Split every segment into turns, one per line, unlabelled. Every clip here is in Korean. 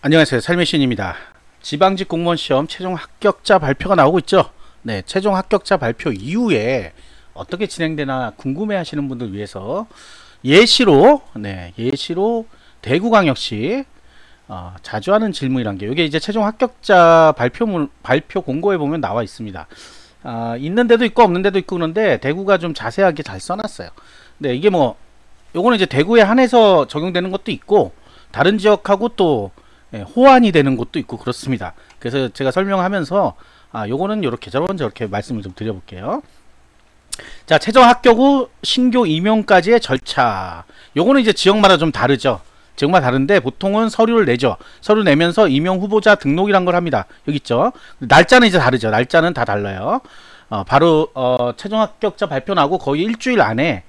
안녕하세요. 삶의 신입니다. 지방직 공무원 시험 최종 합격자 발표가 나오고 있죠. 네, 최종 합격자 발표 이후에 어떻게 진행되나 궁금해 하시는 분들 위해서 예시로 대구광역시 자주 하는 질문이란 게 이게 이제 최종 합격자 발표 공고에 보면 나와 있습니다. 있는 데도 있고 없는 데도 있고 그런데 대구가 좀 자세하게 잘 써놨어요. 네, 이게 뭐 요거는 이제 대구에 한해서 적용되는 것도 있고 다른 지역하고 또 호환이 되는 곳도 있고 그렇습니다. 그래서 제가 설명하면서 요거는 요렇게 저렇게 말씀을 좀 드려볼게요. 자, 최종 합격 후 신규 임용까지의 절차. 요거는 이제 지역마다 좀 다르죠. 지역마다 다른데 보통은 서류를 내죠. 서류 내면서 임용 후보자 등록이란 걸 합니다. 여기 있죠. 날짜는 이제 다르죠. 날짜는 다 달라요. 바로 최종 합격자 발표 나고 거의 일주일 안에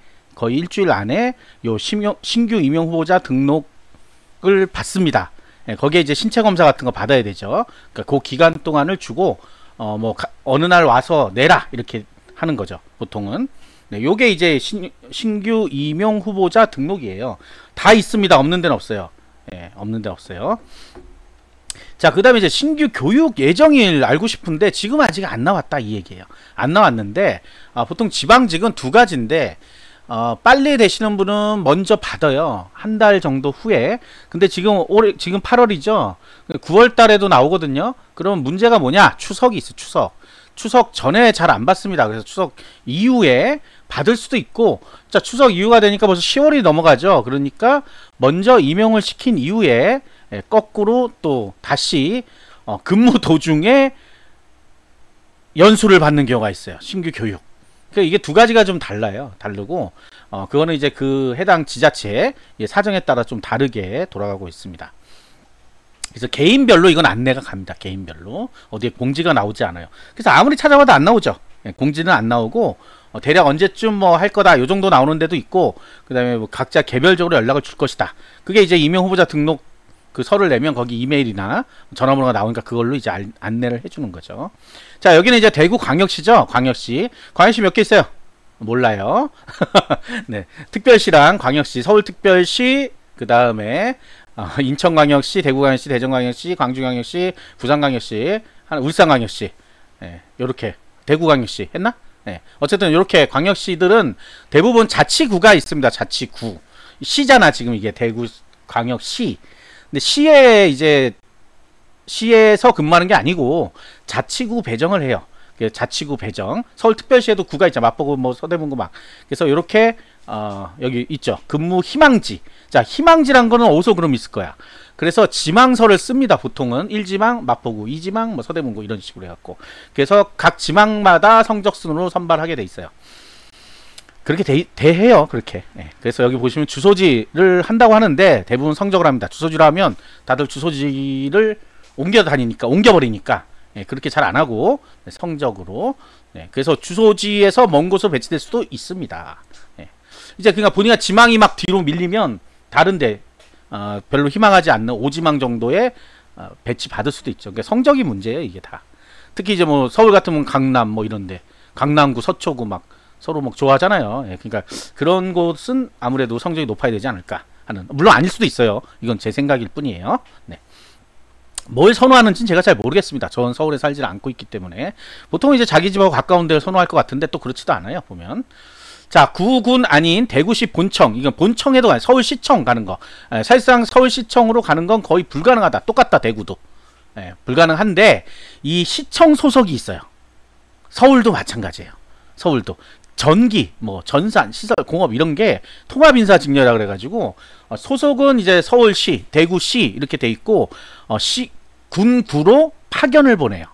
요 신규 임용 후보자 등록을 받습니다. 거기에 이제 신체 검사 같은 거 받아야 되죠. 그러니까 그 기간 동안을 주고 어느 날 와서 내라 이렇게 하는 거죠. 보통은. 네, 요게 이제 신규 임용 후보자 등록이에요. 다 있습니다. 없는 데는 없어요. 없는 데 없어요. 자, 그 다음에 이제 신규 교육 예정일 알고 싶은데 지금 아직 안 나왔다 이 얘기예요. 안 나왔는데 보통 지방직은 두 가지인데 빨리 되시는 분은 먼저 받아요. 한 달 정도 후에. 근데 지금 8월이죠. 9월 달에도 나오거든요. 그럼 문제가 뭐냐? 추석이 있어. 추석 전에 잘 안 받습니다. 그래서 추석 이후에 받을 수도 있고, 자, 추석 이후가 되니까 벌써 10월이 넘어가죠. 그러니까 먼저 임용을 시킨 이후에 거꾸로 또 다시 근무 도중에 연수를 받는 경우가 있어요. 신규 교육. 그러니까 이게 두 가지가 좀 달라요. 다르고 그거는 이제 그 해당 지자체 사정에 따라 좀 다르게 돌아가고 있습니다. 그래서 개인별로 이건 안내가 갑니다. 개인별로 어디에 공지가 나오지 않아요. 그래서 아무리 찾아봐도 안 나오죠. 공지는 안 나오고 대략 언제쯤 뭐 할 거다 요 정도 나오는 데도 있고, 그 다음에 뭐 각자 개별적으로 연락을 줄 것이다. 그게 이제 임용 후보자 등록 그 서를 내면 거기 이메일이나 전화번호가 나오니까 그걸로 이제 안내를 해주는 거죠. 자, 여기는 이제 대구광역시죠. 광역시 몇 개 있어요? 몰라요. 네, 특별시랑 광역시, 서울특별시, 그 다음에 인천광역시, 대구광역시, 대전광역시, 광주광역시, 부산광역시, 울산광역시, 요렇게 대구광역시 했나? 어쨌든 이렇게 광역시들은 대부분 자치구가 있습니다. 자치구. 시잖아 지금 이게 대구광역시. 근데 시에서 근무하는 게 아니고 자치구 배정을 해요. 자치구 배정. 서울특별시에도 구가 있죠. 마포구, 뭐 서대문구 막. 그래서 이렇게 여기 있죠. 근무 희망지. 자, 희망지란 거는 어디서 그럼 있을 거야. 그래서 지망서를 씁니다. 보통은 1지망, 마포구, 2지망, 뭐 서대문구 이런 식으로 해갖고. 그래서 각 지망마다 성적 순으로 선발하게 돼 있어요. 그렇게 돼해요. 그렇게. 그래서 여기 보시면 주소지를 한다고 하는데 대부분 성적을 합니다. 주소지로 하면 다들 주소지를 옮겨버리니까 그렇게 잘 안 하고 성적으로. 그래서 주소지에서 먼 곳으로 배치될 수도 있습니다. 이제 그러니까 본인가 지망이 막 뒤로 밀리면 다른데 별로 희망하지 않는 5지망 정도의 배치 받을 수도 있죠. 그러니까 성적이 문제예요. 이게 다. 특히 이제 뭐 서울 같으면 강남 뭐 이런데 강남구, 서초구 막 서로 막 좋아하잖아요. 그러니까 그런 곳은 아무래도 성적이 높아야 되지 않을까 하는. 물론 아닐 수도 있어요. 이건 제 생각일 뿐이에요. 뭘 선호하는지는 제가 잘 모르겠습니다. 저는 서울에 살지 않고 있기 때문에. 보통 이제 자기 집하고 가까운 데를 선호할 것 같은데 또 그렇지도 않아요. 보면. 자, 구군 아닌 대구시 본청. 이건 본청에도 아니고 서울시청 가는 거. 사실상 서울시청으로 가는 건 거의 불가능하다. 똑같다. 대구도. 불가능한데 이 시청 소속이 있어요. 서울도 마찬가지예요. 서울도. 전기, 뭐 전산, 시설, 공업 이런 게 통합인사직렬이라 그래가지고 소속은 이제 서울시, 대구시 이렇게 돼 있고 군구로 파견을 보내요.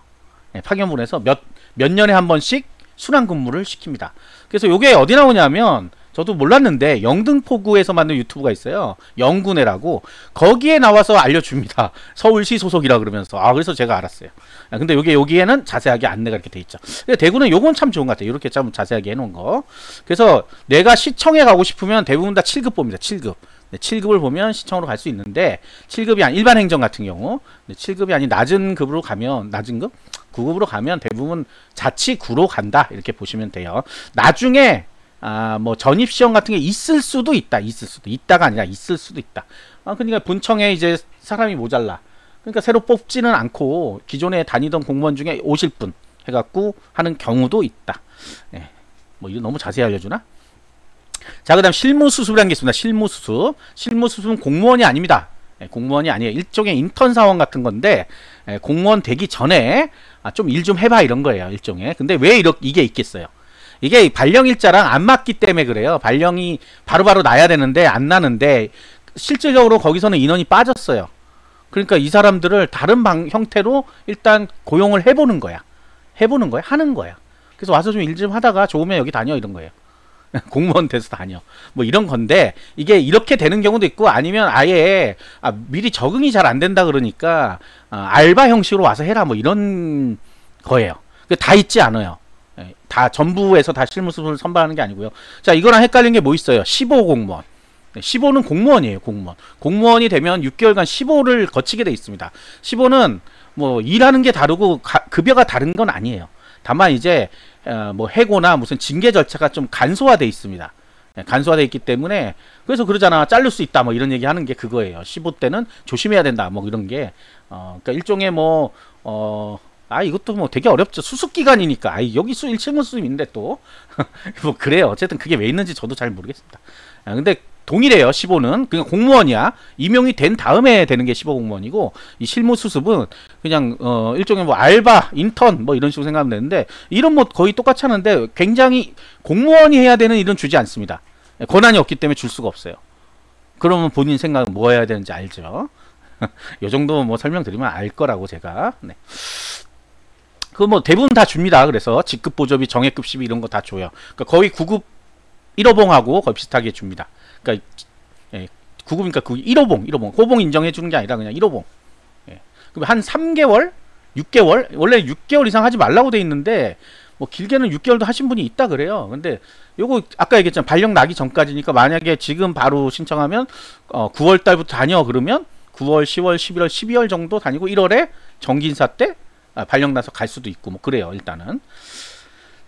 파견 보내서 몇 년에 한 번씩 순환 근무를 시킵니다. 그래서 요게 어디 나오냐면 저도 몰랐는데 영등포구에서 만든 유튜브가 있어요. 영군회라고. 거기에 나와서 알려줍니다. 서울시 소속이라 그러면서. 그래서 제가 알았어요. 근데 여기에는 자세하게 안내가 이렇게 돼 있죠. 근데 대구는 요건 참 좋은 것 같아요. 이렇게 좀 자세하게 해놓은 거. 그래서 내가 시청에 가고 싶으면 대부분 다 7급 봅니다. 7급. 7급을 보면 시청으로 갈 수 있는데 7급이 아닌 일반 행정 같은 경우 7급이 아닌 낮은 급으로 가면 낮은 급? 9급으로 가면 대부분 자치구로 간다. 이렇게 보시면 돼요. 나중에 뭐 전입시험 같은 게 있을 수도 있다. 있다가 아니라 있을 수도 있다. 그러니까 본청에 이제 사람이 모자라. 그러니까 새로 뽑지는 않고 기존에 다니던 공무원 중에 오실 분 해갖고 하는 경우도 있다. 예. 뭐 이거 너무 자세히 알려주나? 자, 그 다음 실무수습이라는 게 있습니다. 실무수습. 실무수습은 공무원이 아닙니다. 예, 공무원이 아니에요. 일종의 인턴 사원 같은 건데, 예, 공무원 되기 전에 좀 일 좀 해봐 이런 거예요. 일종의. 근데 왜 이게 있겠어요? 이게 발령일자랑 안 맞기 때문에 그래요. 발령이 바로바로 나야 되는데 안 나는데 실질적으로 거기서는 인원이 빠졌어요. 그러니까 이 사람들을 다른 형태로 일단 고용을 해보는 거야. 하는 거야. 그래서 와서 좀 일 좀 하다가 좋으면 여기 다녀 이런 거예요. 공무원 돼서 다녀. 뭐 이런 건데 이게 이렇게 되는 경우도 있고 아니면 아예 미리 적응이 잘 안 된다 그러니까 알바 형식으로 와서 해라 뭐 이런 거예요. 다 있지 않아요. 다 전부에서 다 실무수습을 선발하는 게 아니고요. 자, 이거랑 헷갈린 게 뭐 있어요? 15 공무원. 15는 공무원이에요. 공무원이 되면 6개월간 15를 거치게 돼 있습니다. 15는 뭐 일하는 게 다르고 급여가 다른 건 아니에요. 다만 이제 뭐 해고나 무슨 징계 절차가 좀 간소화돼 있습니다. 간소화돼 있기 때문에 그래서 그러잖아. 자를 수 있다 뭐 이런 얘기 하는 게 그거예요. 15 때는 조심해야 된다 뭐 이런 게 그러니까 일종의 뭐 이것도 뭐 되게 어렵죠. 수습기간이니까. 여기 일체문 수습인데 또 뭐 그래요. 어쨌든 그게 왜 있는지 저도 잘 모르겠습니다. 근데 동일해요. 15는 그냥 공무원이야. 임용이 된 다음에 되는 게 15 공무원이고 이 실무 수습은 그냥 일종의 뭐 알바, 인턴 뭐 이런 식으로 생각하면 되는데 이런 뭐 거의 똑같이 하는데 굉장히 공무원이 해야 되는 일은 주지 않습니다. 권한이 없기 때문에 줄 수가 없어요. 그러면 본인 생각은 뭐 해야 되는지 알죠. 요 정도 뭐 설명드리면 알 거라고 제가. 네. 그 뭐 대부분 다 줍니다. 그래서 직급 보조비, 정액급 시비 이런 거 다 줘요. 그러니까 거의 9급 1호봉하고 거의 비슷하게 줍니다. 그러니까 9급이니까 1호봉 호봉 인정해 주는 게 아니라 그냥 1호봉. 그럼 한 3개월, 6개월 원래 6개월 이상 하지 말라고 돼 있는데 뭐 길게는 6개월도 하신 분이 있다 그래요. 근데 요거 아까 얘기했잖아요. 발령 나기 전까지니까 만약에 지금 바로 신청하면 9월 달부터 다녀 그러면 9월, 10월, 11월, 12월 정도 다니고 1월에 정기인사 때 발령 나서 갈 수도 있고 뭐 그래요. 일단은.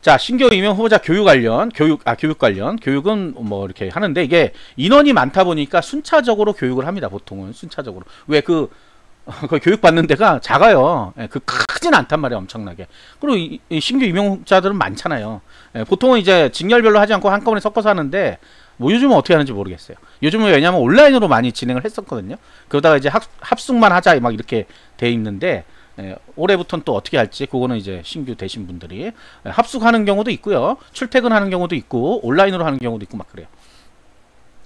자, 신규 임용 후보자 교육 관련 교육은 뭐 이렇게 하는데 이게 인원이 많다 보니까 순차적으로 교육을 합니다. 보통은 순차적으로. 왜 그 교육 받는 데가 작아요. 크진 않단 말이에요. 엄청나게. 그리고 이 신규 임용자들은 많잖아요. 보통은 이제 직렬별로 하지 않고 한꺼번에 섞어서 하는데 뭐 요즘은 어떻게 하는지 모르겠어요. 요즘은 왜냐면 온라인으로 많이 진행을 했었거든요. 그러다가 이제 합숙만 하자 막 이렇게 돼 있는데 올해부터는 또 어떻게 할지 그거는 이제 신규 되신 분들이 합숙하는 경우도 있고요. 출퇴근하는 경우도 있고 온라인으로 하는 경우도 있고 막 그래요.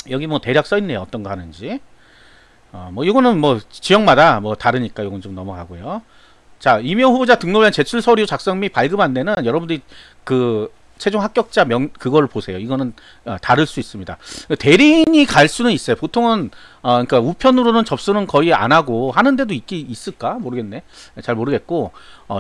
여기 뭐 대략 써 있네요. 어떤 거 하는지. 뭐 이거는 뭐 지역마다 뭐 다르니까 이건 좀 넘어가고요. 자, 임용 후보자 등록연 제출 서류 작성 및 발급 안내는 여러분들이 그 최종 합격자 그걸 보세요. 이거는 다를 수 있습니다. 대리인이 갈 수는 있어요. 보통은 그러니까 우편으로는 접수는 거의 안 하고 하는 데도 있을까 모르겠네. 잘 모르겠고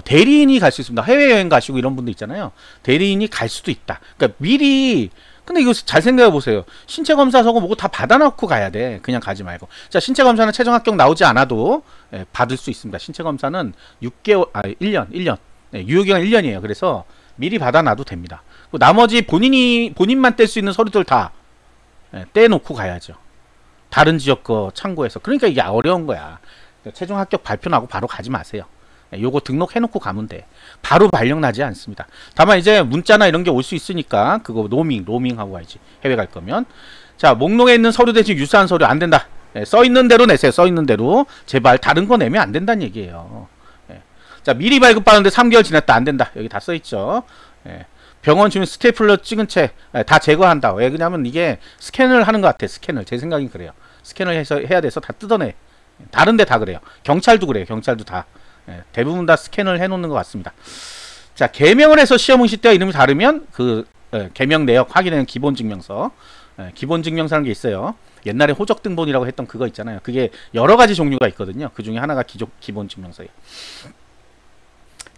대리인이 갈 수 있습니다. 해외여행 가시고 이런 분도 있잖아요. 대리인이 갈 수도 있다. 그러니까 미리. 근데 이거 잘 생각해 보세요. 신체 검사 서고 뭐고 다 받아놓고 가야 돼. 그냥 가지 말고. 자, 신체 검사는 최종 합격 나오지 않아도 받을 수 있습니다. 신체 검사는 6개월 1년. 유효기간 1년이에요. 그래서 미리 받아놔도 됩니다. 나머지 본인만 뗄 수 있는 서류들 다 떼놓고 가야죠. 다른 지역 거 참고해서. 그러니까 이게 어려운 거야. 최종 합격 발표 나고 바로 가지 마세요. 요거 등록해놓고 가면 돼. 바로 발령 나지 않습니다. 다만 이제 문자나 이런 게 올 수 있으니까 그거 로밍하고 가야지. 해외 갈 거면. 자, 목록에 있는 서류 대신 유사한 서류 안 된다. 써 있는 대로 내세요. 써 있는 대로. 제발 다른 거 내면 안 된다는 얘기예요. 자, 미리 발급받았는데 3개월 지났다. 안 된다. 여기 다 써있죠. 병원 주민 스테이플러 찍은 채 다 제거한다. 왜 그러냐면 이게 스캔을 하는 것 같아. 스캔을. 제 생각엔 그래요. 스캔을 해야 돼서 다 뜯어내. 다른 데 다 그래요. 경찰도 그래요. 경찰도 다. 대부분 다 스캔을 해놓는 것 같습니다. 자, 개명을 해서 시험 응시 때와 이름이 다르면 그 개명 내역 확인하는 기본증명서. 기본증명서라는 게 있어요. 옛날에 호적등본이라고 했던 그거 있잖아요. 그게 여러 가지 종류가 있거든요. 그 중에 하나가 기본증명서예요.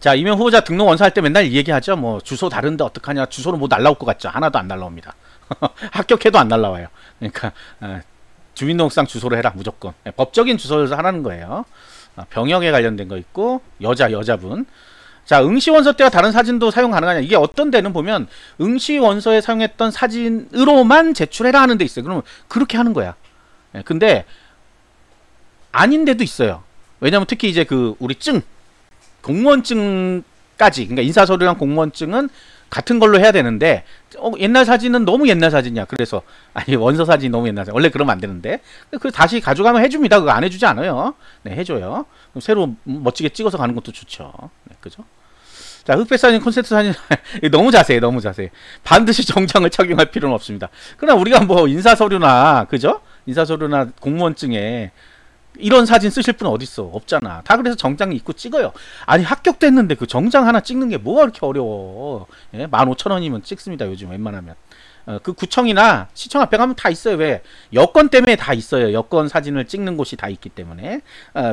자, 임용 후보자 등록 원서할 때 맨날 이 얘기하죠. 뭐 주소 다른데 어떡하냐. 주소는 뭐 날라올 것 같죠. 하나도 안 날라옵니다. 합격해도 안 날라와요. 그러니까 주민등록상 주소로 해라. 무조건. 법적인 주소에서 하라는 거예요. 병역에 관련된 거 있고 여자분. 자, 응시원서 때와 다른 사진도 사용 가능하냐. 이게 어떤 데는 보면 응시원서에 사용했던 사진으로만 제출해라 하는 데 있어요. 그러면 그렇게 하는 거야. 근데 아닌 데도 있어요. 왜냐면 특히 이제 그 우리 공무원증까지, 그러니까 인사서류랑 공무원증은 같은 걸로 해야 되는데 옛날 사진은 너무 옛날 사진이야. 그래서 아니 원서 사진이 너무 옛날 사진. 원래 그러면 안 되는데 그 다시 가져가면 해줍니다. 그거 안 해주지 않아요. 네, 해줘요. 그럼 새로 멋지게 찍어서 가는 것도 좋죠. 네, 그죠? 자, 흑백 사진, 콘센트 사진 너무 자세해, 너무 자세해. 반드시 정장을 착용할 필요는 없습니다. 그러나 우리가 뭐 인사서류나 그죠? 인사서류나 공무원증에 이런 사진 쓰실 분 어딨어? 없잖아. 다 그래서 정장 입고 찍어요. 아니 합격됐는데 그 정장 하나 찍는 게 뭐가 그렇게 어려워? 예? 15,000원이면 찍습니다. 요즘 웬만하면. 그 구청이나 시청 앞에 가면 다 있어요. 왜? 여권 때문에 다 있어요. 여권 사진을 찍는 곳이 다 있기 때문에.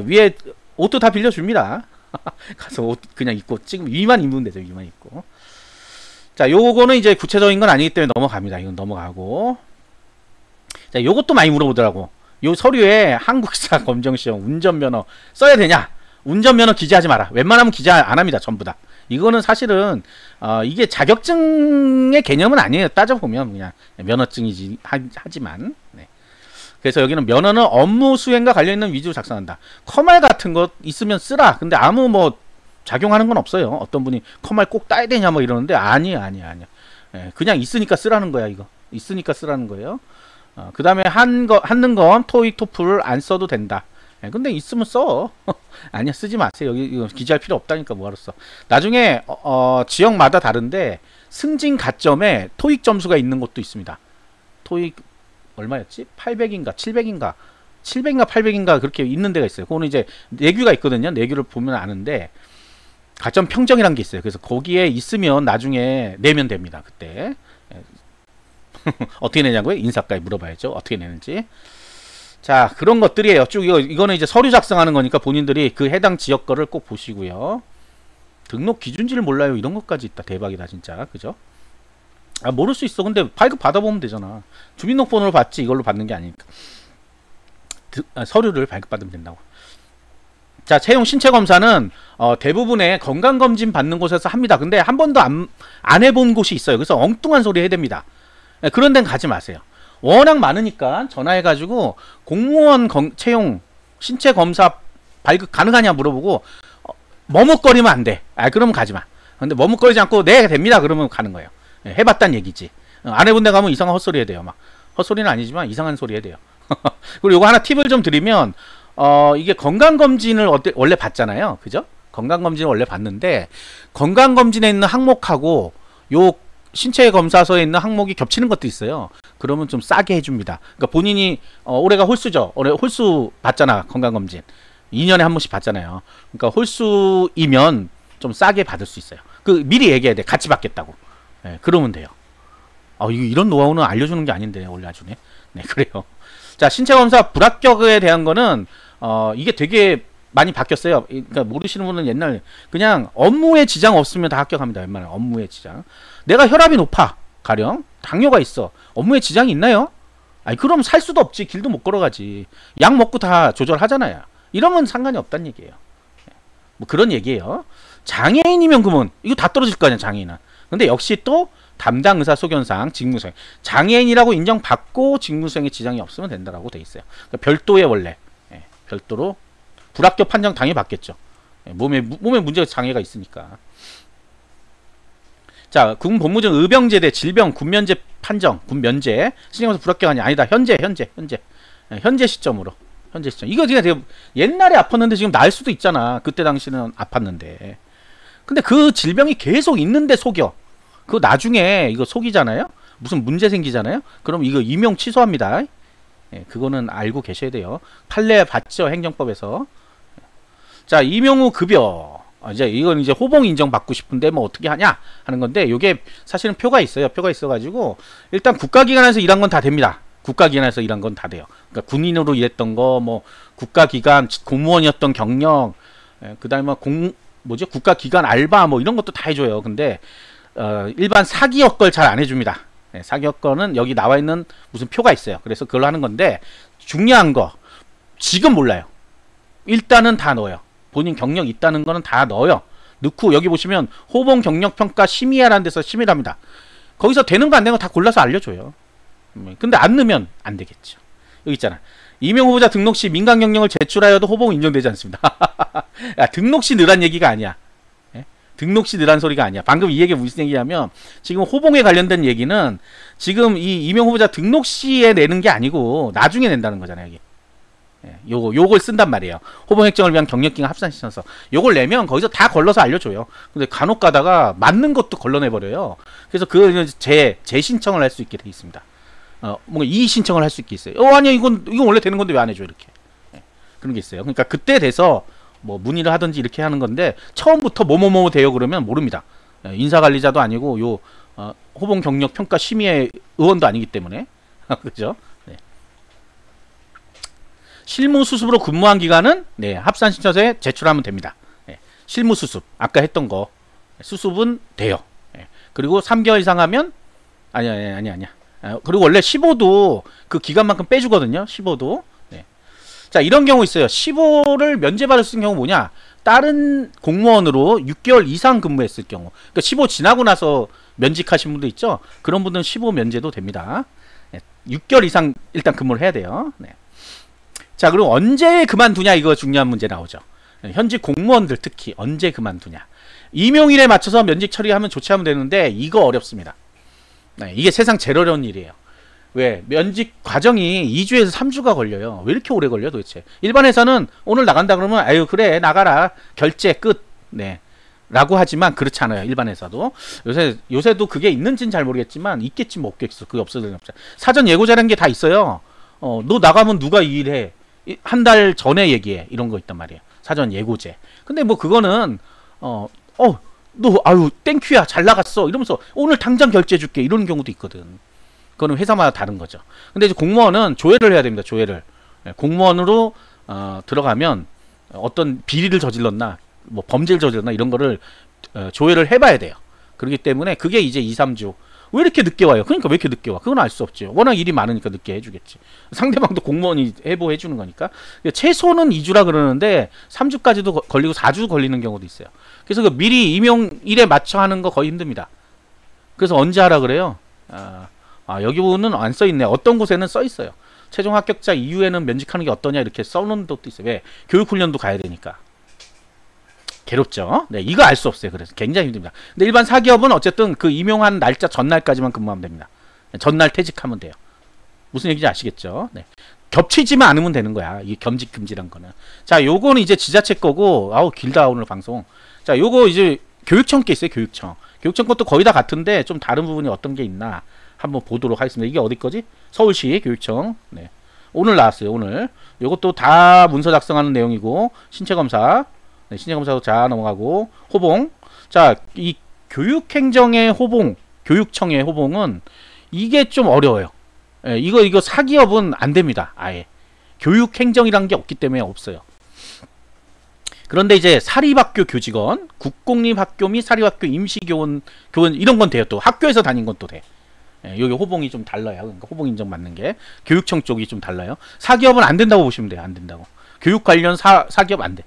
위에 옷도 다 빌려줍니다. 가서 옷 그냥 입고 찍으면 위만 입으면 되죠. 위만 입고. 자, 요거는 이제 구체적인 건 아니기 때문에 넘어갑니다. 이건 넘어가고. 자, 요것도 많이 물어보더라고. 요 서류에 한국사 검정시험 운전면허 써야 되냐? 운전면허 기재하지 마라. 웬만하면 기재 안 합니다. 전부 다. 이거는 사실은 이게 자격증의 개념은 아니에요. 따져보면 그냥 면허증이지 하지만. 네. 그래서 여기는 면허는 업무 수행과 관련있는 위주로 작성한다. 커말 같은 거 있으면 쓰라. 근데 아무 뭐 작용하는 건 없어요. 어떤 분이 커말 꼭 따야 되냐 뭐 이러는데 아니야. 예, 그냥 있으니까 쓰라는 거야. 이거 있으니까 쓰라는 거예요. 그 다음에 하는 건 토익 토플 안 써도 된다. 예, 근데 있으면 써. 아니야, 쓰지 마세요. 여기 이거 기재할 필요 없다니까 뭐하러 써. 나중에 지역마다 다른데 승진 가점에 토익 점수가 있는 곳도 있습니다. 토익 얼마였지? 800인가 700인가 800인가 그렇게 있는 데가 있어요. 그거는 이제 내규가 있거든요. 내규를 보면 아는데 가점 평정이란 게 있어요. 그래서 거기에 있으면 나중에 내면 됩니다. 그때. 어떻게 내냐고요? 인사과에 물어봐야죠. 어떻게 내는지. 자, 그런 것들이에요. 쭉 이거는 이제 서류 작성하는 거니까 본인들이 그 해당 지역 거를 꼭 보시고요. 등록 기준지를 몰라요. 이런 것까지 있다. 대박이다 진짜. 그죠? 아, 모를 수 있어. 근데 발급 받아보면 되잖아. 주민등록번호를 받지 이걸로 받는 게 아니니까. 서류를 발급받으면 된다고. 자, 채용 신체검사는 대부분의 건강검진 받는 곳에서 합니다. 근데 한 번도 안 해본 곳이 있어요. 그래서 엉뚱한 소리 해야 됩니다. 그런 데는 가지 마세요. 워낙 많으니까 전화해가지고 공무원 채용 신체검사 발급 가능하냐 물어보고 머뭇거리면 안 돼. 그러면 가지 마. 근데 머뭇거리지 않고 네 됩니다. 그러면 가는 거예요. 해봤단 얘기지. 안 해본 데 가면 이상한 헛소리 해야 돼요. 막 헛소리는 아니지만 이상한 소리 해야 돼요. 그리고 요거 하나 팁을 좀 드리면 이게 건강검진을 원래 받잖아요. 그죠? 건강검진을 원래 받는데 건강검진에 있는 항목하고 요 신체검사서에 있는 항목이 겹치는 것도 있어요. 그러면 좀 싸게 해줍니다. 그러니까 본인이 올해가 홀수죠. 올해 홀수 받잖아. 건강검진 2년에 한 번씩 받잖아요. 그러니까 홀수이면 좀 싸게 받을 수 있어요. 그 미리 얘기해야 돼. 같이 받겠다고. 네, 그러면 돼요. 이런 노하우는 알려주는 게 아닌데 원래 나중에. 네, 그래요. 자, 신체검사 불합격에 대한 거는 이게 되게 많이 바뀌었어요. 그러니까 모르시는 분은 옛날 그냥 업무에 지장 없으면 다 합격합니다. 웬만한 업무에 지장. 내가 혈압이 높아. 가령 당뇨가 있어. 업무에 지장이 있나요? 아니 그럼 살 수도 없지. 길도 못 걸어가지. 약 먹고 다 조절하잖아요. 이러면 상관이 없다는 얘기예요. 뭐 그런 얘기예요. 장애인이면 그러면 이거 다 떨어질 거 아니야. 장애인은. 근데 역시 또 담당 의사 소견상 직무수행 장애인이라고 인정받고 직무수행에 지장이 없으면 된다라고 돼 있어요. 그러니까 별도의 원래 별도로 불합격 판정 당해받겠죠. 몸에 문제가 장애가 있으니까. 자, 군 법무증 의병제대 질병 군면제 판정 군면제 신청해서 불합격하냐 아니다. 현재 시점으로 현재 시점. 이거 그냥 되게 옛날에 아팠는데 지금 나을 수도 있잖아. 그때 당시는 아팠는데. 근데 그 질병이 계속 있는데 속여. 그거 나중에 이거 속이잖아요. 무슨 문제 생기잖아요. 그럼 이거 임용 취소합니다. 그거는 알고 계셔야 돼요. 판례 봤죠 행정법에서. 자, 임용 후 급여. 이제 이건 이제 호봉 인정 받고 싶은데 뭐 어떻게 하냐 하는 건데 요게 사실은 표가 있어요. 표가 있어가지고 일단 국가기관에서 일한 건 다 됩니다. 국가기관에서 일한 건 다 돼요. 그러니까 군인으로 일했던 거, 뭐 국가기관 공무원이었던 경력, 그다음에 국가기관 알바 뭐 이런 것도 다 해줘요. 근데 일반 사기업 걸 잘 안 해줍니다. 사기업 거는 여기 나와 있는 무슨 표가 있어요. 그래서 그걸로 하는 건데 중요한 거 지금 몰라요. 일단은 다 넣어요. 본인 경력 있다는 거는 다 넣어요. 넣고 여기 보시면 호봉 경력 평가 심의하라는 데서 심의를 합니다. 거기서 되는 거 안 되는 거 다 골라서 알려줘요. 근데 안 넣으면 안 되겠죠. 여기 있잖아. 이명 후보자 등록 시 민간 경력을 제출하여도 호봉 인정되지 않습니다. 야, 등록 시 늘한 얘기가 아니야. 예? 등록 시 늘한 소리가 아니야. 방금 이 얘기가 무슨 얘기냐면 지금 호봉에 관련된 얘기는 지금 이 이명 후보자 등록 시에 내는 게 아니고 나중에 낸다는 거잖아요. 여기. 예, 요걸 쓴단 말이에요. 호봉 획정을 위한 경력기간 합산 신청서. 요걸 내면 거기서 다 걸러서 알려줘요. 근데 간혹 가다가 맞는 것도 걸러내버려요. 그래서 그 재신청을 할 수 있게 돼 있습니다. 뭔가 이의 신청을 할 수 있게 있어요. 아니야, 이건 원래 되는 건데 왜 안 해줘, 이렇게. 예, 그런 게 있어요. 그러니까 그때 돼서 뭐 문의를 하든지 이렇게 하는 건데 처음부터 뭐뭐뭐 돼요 그러면 모릅니다. 예, 인사관리자도 아니고 호봉 경력 평가 심의 의원도 아니기 때문에 그죠? 네. 실무 수습으로 근무한 기간은 네, 합산 신청서에 제출하면 됩니다. 네, 실무 수습 아까 했던 거 수습은 돼요. 네, 그리고 3개월 이상 하면 아니야. 그리고 원래 15도 그 기간만큼 빼주거든요. 15도. 네. 자, 이런 경우 있어요. 15를 면제받을 수 있는 경우 뭐냐? 다른 공무원으로 6개월 이상 근무했을 경우. 그러니까 15 지나고 나서 면직하신 분도 있죠. 그런 분들은 15 면제도 됩니다. 네. 6개월 이상 일단 근무를 해야 돼요. 네. 자, 그럼 언제 그만두냐? 이거 중요한 문제 나오죠. 네. 현직 공무원들 특히 언제 그만두냐? 임용일에 맞춰서 면직 처리하면 조치하면 되는데 이거 어렵습니다. 네, 이게 세상 제일 어려운 일이에요. 왜? 면직 과정이 2주에서 3주가 걸려요. 왜 이렇게 오래 걸려 도대체? 일반 회사는 오늘 나간다 그러면 아유 그래 나가라 결제 끝. 네. 라고 하지만 그렇지 않아요. 일반 회사도. 요새도 그게 있는지는 잘 모르겠지만 있겠지 뭐 없겠어. 그게 없어도 없죠. 사전 예고자라는 게 다 있어요. 너 나가면 누가 이 일해? 한 달 전에 얘기해. 이런 거 있단 말이에요. 사전 예고제. 근데 뭐 그거는 너 아유 땡큐야 잘 나갔어 이러면서 오늘 당장 결제해 줄게 이런 경우도 있거든. 그거는 회사마다 다른 거죠. 근데 이제 공무원은 조회를 해야 됩니다. 조회를. 공무원으로 들어가면 어떤 비리를 저질렀나 뭐 범죄를 저질렀나 이런 거를 조회를 해봐야 돼요. 그렇기 때문에 그게 이제 2, 3주 왜 이렇게 늦게 와요? 그러니까 왜 이렇게 늦게 와? 그건 알 수 없죠. 워낙 일이 많으니까 늦게 해주겠지. 상대방도 공무원이 해보해 주는 거니까. 최소는 2주라 그러는데 3주까지도 걸리고 4주 걸리는 경우도 있어요. 그래서 그 미리 임용일에 맞춰 하는 거 거의 힘듭니다. 그래서 언제 하라 그래요? 여기 부분은 안 써있네. 어떤 곳에는 써있어요. 최종 합격자 이후에는 면직하는 게 어떠냐 이렇게 써놓은 것도 있어요. 왜? 교육훈련도 가야 되니까. 괴롭죠. 네, 이거 알 수 없어요. 그래서 굉장히 힘듭니다. 근데 일반 사기업은 어쨌든 그 임용한 날짜 전날까지만 근무하면 됩니다. 전날 퇴직하면 돼요. 무슨 얘기인지 아시겠죠? 네. 겹치지만 않으면 되는 거야. 이 겸직 금지란 거는. 자, 요거는 이제 지자체 거고, 아우 길다 오늘 방송. 자, 요거 이제 교육청 게 있어요. 교육청. 교육청 것도 거의 다 같은데 좀 다른 부분이 어떤 게 있나 한번 보도록 하겠습니다. 이게 어디 거지? 서울시 교육청. 네. 오늘 나왔어요. 오늘. 요것도 다 문서 작성하는 내용이고 신체 검사. 네, 신체검사도 자 넘어가고 호봉. 자, 이 교육행정의 호봉, 교육청의 호봉은 이게 좀 어려워요. 예, 이거 사기업은 안 됩니다. 아예 교육행정이란 게 없기 때문에 없어요. 그런데 이제 사립학교 교직원, 국공립학교 및 사립학교 임시교원, 교원 이런 건 돼요. 또 학교에서 다닌 건 또 돼. 예, 여기 호봉이 좀 달라요. 그러니까 호봉 인정 맞는 게 교육청 쪽이 좀 달라요. 사기업은 안 된다고 보시면 돼요. 안 된다고. 교육 관련 사기업 안 돼.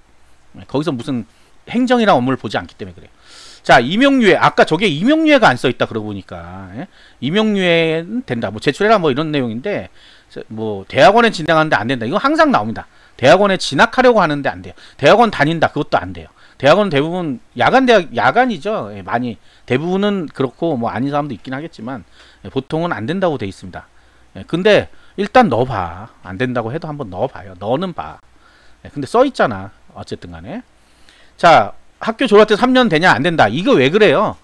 거기서 무슨 행정이랑 업무를 보지 않기 때문에 그래요. 자, 임용유예. 아까 저게 임용유예가 안 써있다 그러고 보니까 임용유예는 된다. 뭐 제출해라 뭐 이런 내용인데 뭐 대학원에 진학하는데 안 된다. 이거 항상 나옵니다. 대학원에 진학하려고 하는데 안 돼요. 대학원 다닌다. 그것도 안 돼요. 대학원 대부분 야간이죠. 많이 대부분은 그렇고 뭐 아닌 사람도 있긴 하겠지만 보통은 안 된다고 돼 있습니다. 근데 일단 넣어봐. 안 된다고 해도 한번 넣어봐요. 너는 봐. 근데 써있잖아. 어쨌든 간에. 자, 학교 졸업 때 3년 되냐 안 된다. 이거 왜 그래요?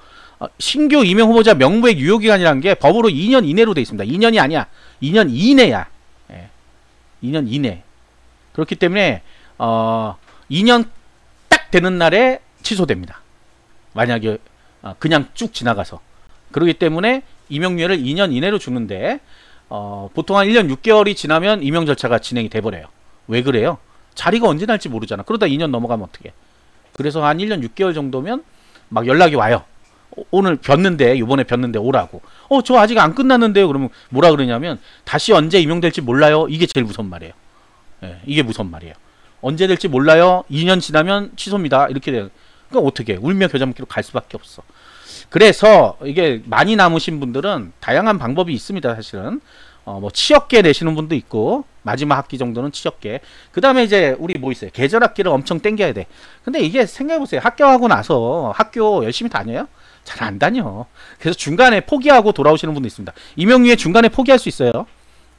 신규 임용 후보자 명부의 유효기간이라는 게 법으로 2년 이내로 돼 있습니다. 2년이 아니야. 2년 이내야. 2년 이내. 그렇기 때문에 2년 딱 되는 날에 취소됩니다. 만약에 그냥 쭉 지나가서. 그렇기 때문에 임용유예를 2년 이내로 주는데 보통 한 1년 6개월이 지나면 임용 절차가 진행이 돼버려요. 왜 그래요? 자리가 언제 날지 모르잖아. 그러다 2년 넘어가면 어떡해. 그래서 한 1년 6개월 정도면 막 연락이 와요. 오늘 요번에 뵀는데 오라고. 저 아직 안 끝났는데요. 그러면 뭐라 그러냐면 다시 언제 임용될지 몰라요. 이게 제일 무서운 말이에요. 이게 무서운 말이에요. 언제 될지 몰라요. 2년 지나면 취소입니다. 이렇게 돼요. 그러니까 어떻게 울며 겨자 먹기로 갈 수밖에 없어. 그래서 이게 많이 남으신 분들은 다양한 방법이 있습니다. 사실은 뭐 취업계 내시는 분도 있고 마지막 학기 정도는 치렀게. 그 다음에 이제 우리 뭐 있어요? 계절 학기를 엄청 땡겨야 돼. 근데 이게 생각해보세요. 학교하고 나서 학교 열심히 다녀요? 잘 안 다녀. 그래서 중간에 포기하고 돌아오시는 분도 있습니다. 임용유예 중간에 포기할 수 있어요.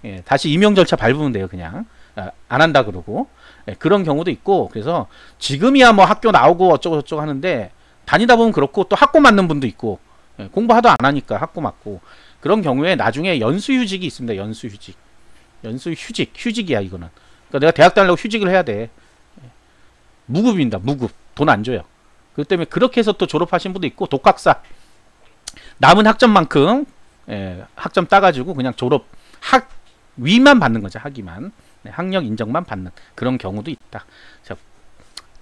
예, 다시 임용 절차 밟으면 돼요. 그냥 안 한다 그러고. 예, 그런 경우도 있고. 그래서 지금이야 뭐 학교 나오고 어쩌고 저쩌고 하는데 다니다 보면 그렇고, 또 학고 맞는 분도 있고, 예, 공부하도 안 하니까 학고 맞고. 그런 경우에 나중에 연수휴직이 있습니다. 연수휴직. 휴직이야 이거는. 그러니까 내가 대학 다니려고 휴직을 해야 돼. 무급입니다. 무급. 돈 안 줘요. 그렇기 때문에 그렇게 해서 또 졸업하신 분도 있고, 독학사. 남은 학점만큼 학점 따가지고 그냥 졸업 학위만 받는 거죠. 학위만. 네, 학력 인정만 받는 그런 경우도 있다. 자,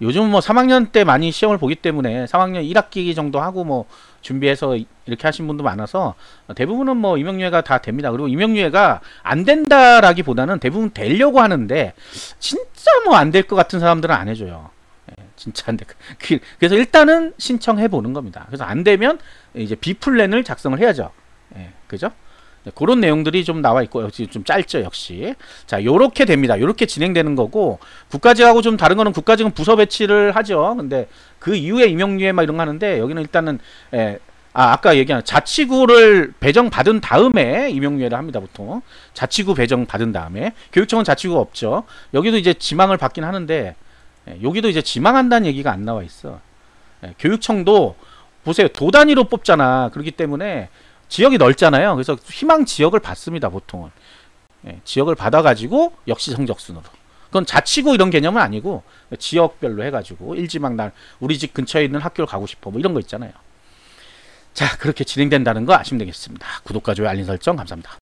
요즘 뭐 3학년 때 많이 시험을 보기 때문에 3학년 1학기 정도 하고 뭐 준비해서 이렇게 하신 분도 많아서 대부분은 뭐 임용유예가 다 됩니다. 그리고 임용유예가 안 된다라기보다는 대부분 되려고 하는데 진짜 뭐 안 될 것 같은 사람들은 안 해줘요. 진짜 안 돼. 그래서 일단은 신청해 보는 겁니다. 그래서 안 되면 이제 B 플랜을 작성을 해야죠. 그죠? 그런 내용들이 좀 나와 있고, 역시 좀 짧죠, 역시. 자, 요렇게 됩니다. 요렇게 진행되는 거고, 국가직하고 좀 다른 거는 국가직은 부서 배치를 하죠. 근데 그 이후에 임용유예 막 이런 거 하는데, 여기는 일단은, 아까 얘기한 자치구를 배정받은 다음에 임용유예를 합니다, 보통. 자치구 배정받은 다음에. 교육청은 자치구가 없죠. 여기도 이제 지망을 받긴 하는데, 여기도 이제 지망한다는 얘기가 안 나와 있어. 교육청도, 보세요. 도 단위로 뽑잖아. 그렇기 때문에, 지역이 넓잖아요. 그래서 희망 지역을 받습니다. 보통은. 지역을 받아가지고 역시 성적순으로. 그건 자치구 이런 개념은 아니고 지역별로 해가지고 일지망 날 우리 집 근처에 있는 학교를 가고 싶어 뭐 이런 거 있잖아요. 자, 그렇게 진행된다는 거 아시면 되겠습니다. 구독과 좋아요 알림 설정 감사합니다.